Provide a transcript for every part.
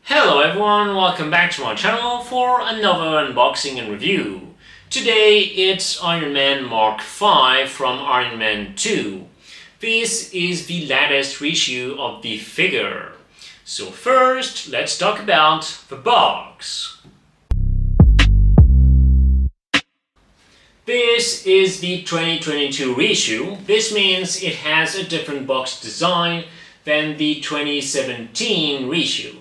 Hello everyone, welcome back to my channel for another unboxing and review. Today it's Iron Man Mark 5 from Iron Man 2. This is the latest reissue of the figure. So first, let's talk about the box. This is the 2022 reissue. This means it has a different box design than the 2017 reissue.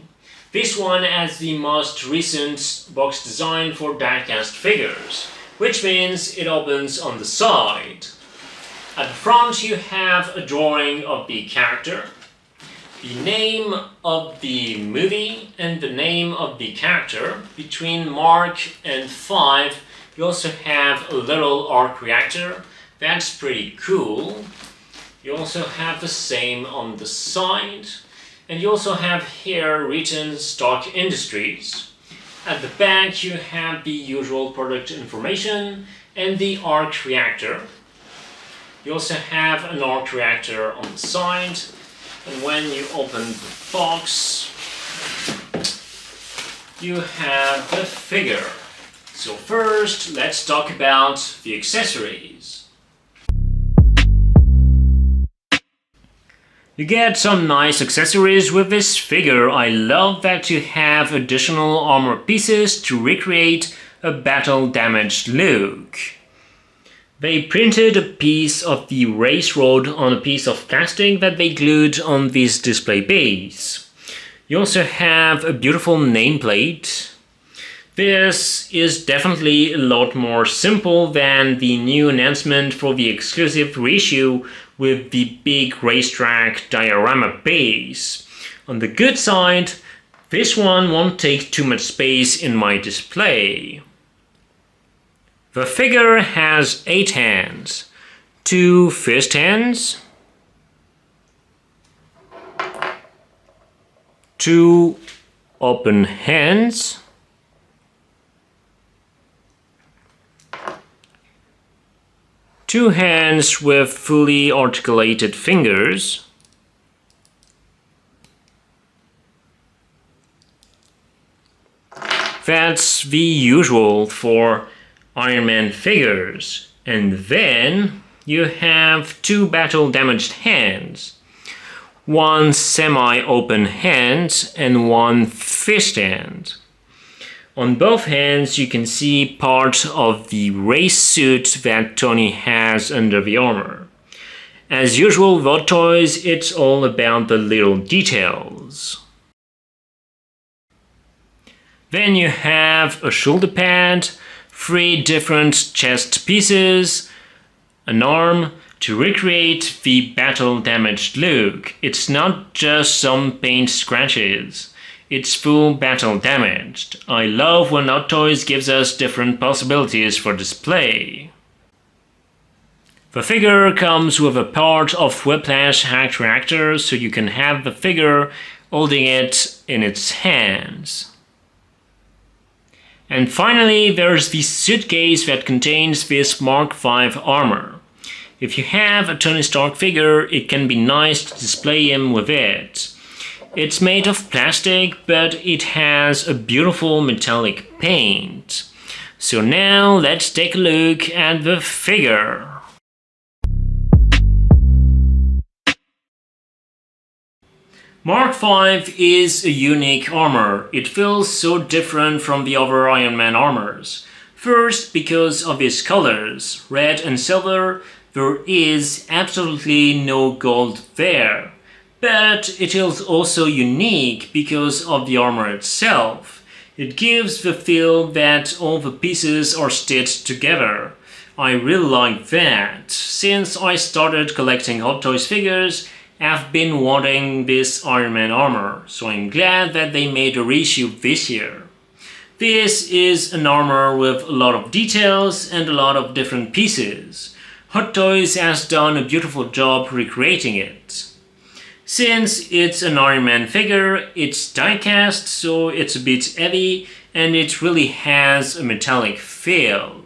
This one has the most recent box design for diecast figures, which means it opens on the side. At the front you have a drawing of the character, the name of the movie and the name of the character. Between Mark and 5 you also have a little arc reactor. That's pretty cool. You also have the same on the side. And you also have here written Stark Industries. At the back you have the usual product information and the arc reactor. You also have an arc reactor on the side. And when you open the box, you have the figure. So first, let's talk about the accessories. You get some nice accessories with this figure. I love that you have additional armor pieces to recreate a battle-damaged look. They printed a piece of the race rod on a piece of plastic that they glued on this display base. You also have a beautiful nameplate. This is definitely a lot more simple than the new announcement for the exclusive reissue with the big racetrack diorama base. On the good side, this one won't take too much space in my display. The figure has 8 hands, 2 fist hands, 2 open hands, 2 hands with fully articulated fingers, that's the usual for Iron Man figures. And then you have 2 battle-damaged hands, 1 semi-open hand and 1 fist hand. On both hands you can see part of the race suit that Tony has under the armor. As usual with Hot Toys, it's all about the little details. Then you have a shoulder pad, 3 different chest pieces, an arm to recreate the battle-damaged look. It's not just some paint scratches. It's full battle damaged. I love when Hot Toys gives us different possibilities for display. The figure comes with a part of Whiplash hacked reactor, so you can have the figure holding it in its hands. And finally, there's the suitcase that contains this Mark 5 armor. If you have a Tony Stark figure, it can be nice to display him with it. It's made of plastic, but it has a beautiful metallic paint. So now let's take a look at the figure. Mark 5 is a unique armor. It feels so different from the other Iron Man armors. First, because of its colors, red and silver, there is absolutely no gold there. But it is also unique because of the armor itself. It gives the feel that all the pieces are stitched together. I really like that. Since I started collecting Hot Toys figures, I've been wanting this Iron Man armor, so I'm glad that they made a reissue this year. This is an armor with a lot of details and a lot of different pieces. Hot Toys has done a beautiful job recreating it. Since it's an Iron Man figure, it's die-cast, so it's a bit heavy and it really has a metallic feel.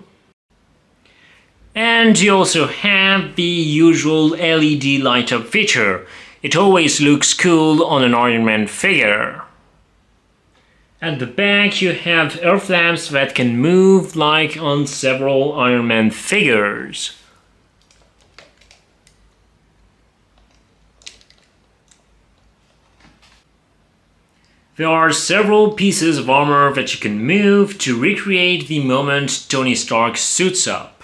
And you also have the usual LED light-up feature. It always looks cool on an Iron Man figure. At the back you have air flaps that can move like on several Iron Man figures. There are several pieces of armor that you can move to recreate the moment Tony Stark suits up.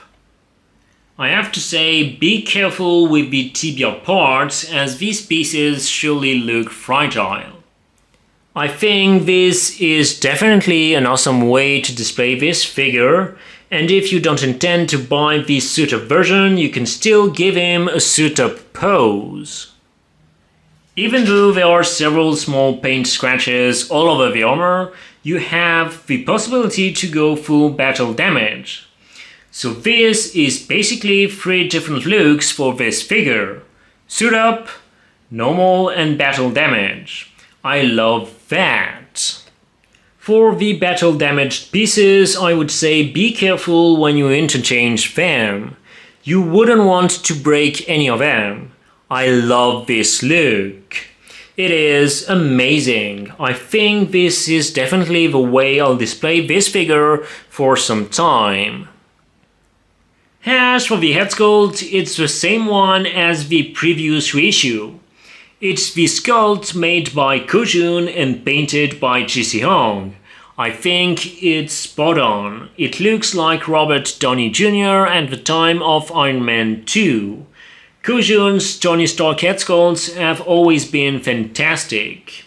I have to say, be careful with the tibia parts, as these pieces surely look fragile. I think this is definitely an awesome way to display this figure, and if you don't intend to buy the suit-up version, you can still give him a suit-up pose. Even though there are several small paint scratches all over the armor, you have the possibility to go full battle damage. So this is basically 3 different looks for this figure: suit up, normal and battle damage. I love that. For the battle damaged pieces, I would say be careful when you interchange them. You wouldn't want to break any of them. I love this look. It is amazing. I think this is definitely the way I'll display this figure for some time. As for the Headsculpt, it's the same one as the previous reissue. It's the sculpt made by Kojun and painted by GC Hong. I think it's spot on. It looks like Robert Downey Jr. at the time of Iron Man 2. Kojun's Tony Stark headsculpts have always been fantastic.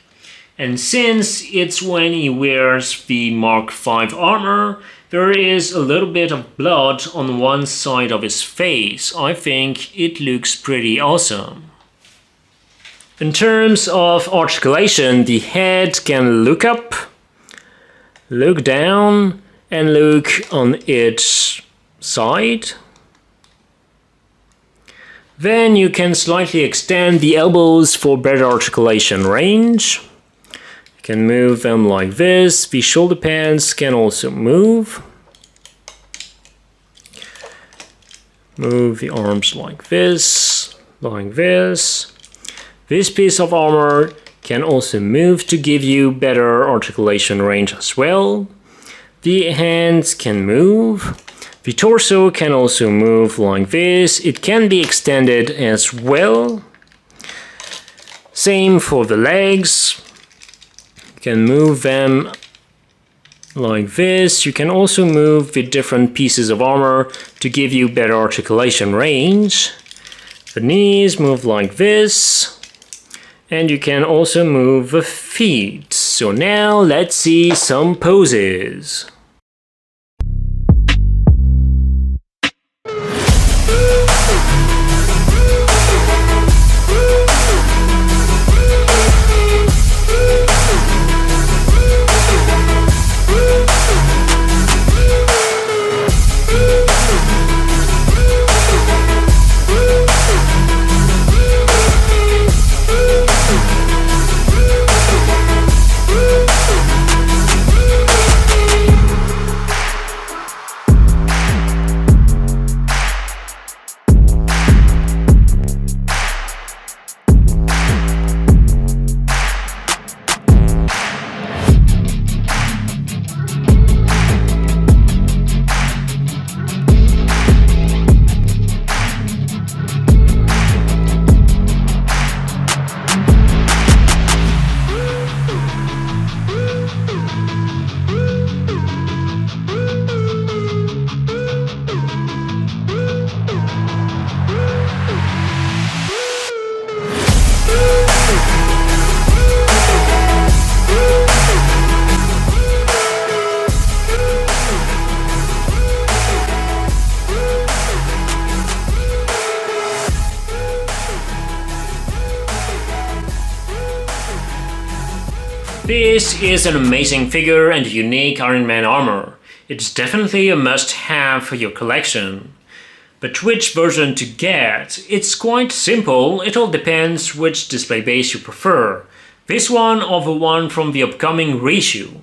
And since it's when he wears the Mark 5 armor, there is a little bit of blood on one side of his face. I think it looks pretty awesome. In terms of articulation, the head can look up, look down, and look on its side. Then you can slightly extend the elbows for better articulation range. You can move them like this. The shoulder pads can also move. Move the arms like this, like this. This piece of armor can also move to give you better articulation range as well. The hands can move. The torso can also move like this. It can be extended as well. Same for the legs. You can move them like this. You can also move the different pieces of armor to give you better articulation range. The knees move like this. And you can also move the feet. So now let's see some poses. This is an amazing figure and unique Iron Man armor. It's definitely a must-have for your collection. But which version to get? It's quite simple, it all depends which display base you prefer. This one or the one from the upcoming reissue.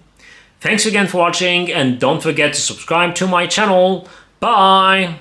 Thanks again for watching and don't forget to subscribe to my channel. Bye!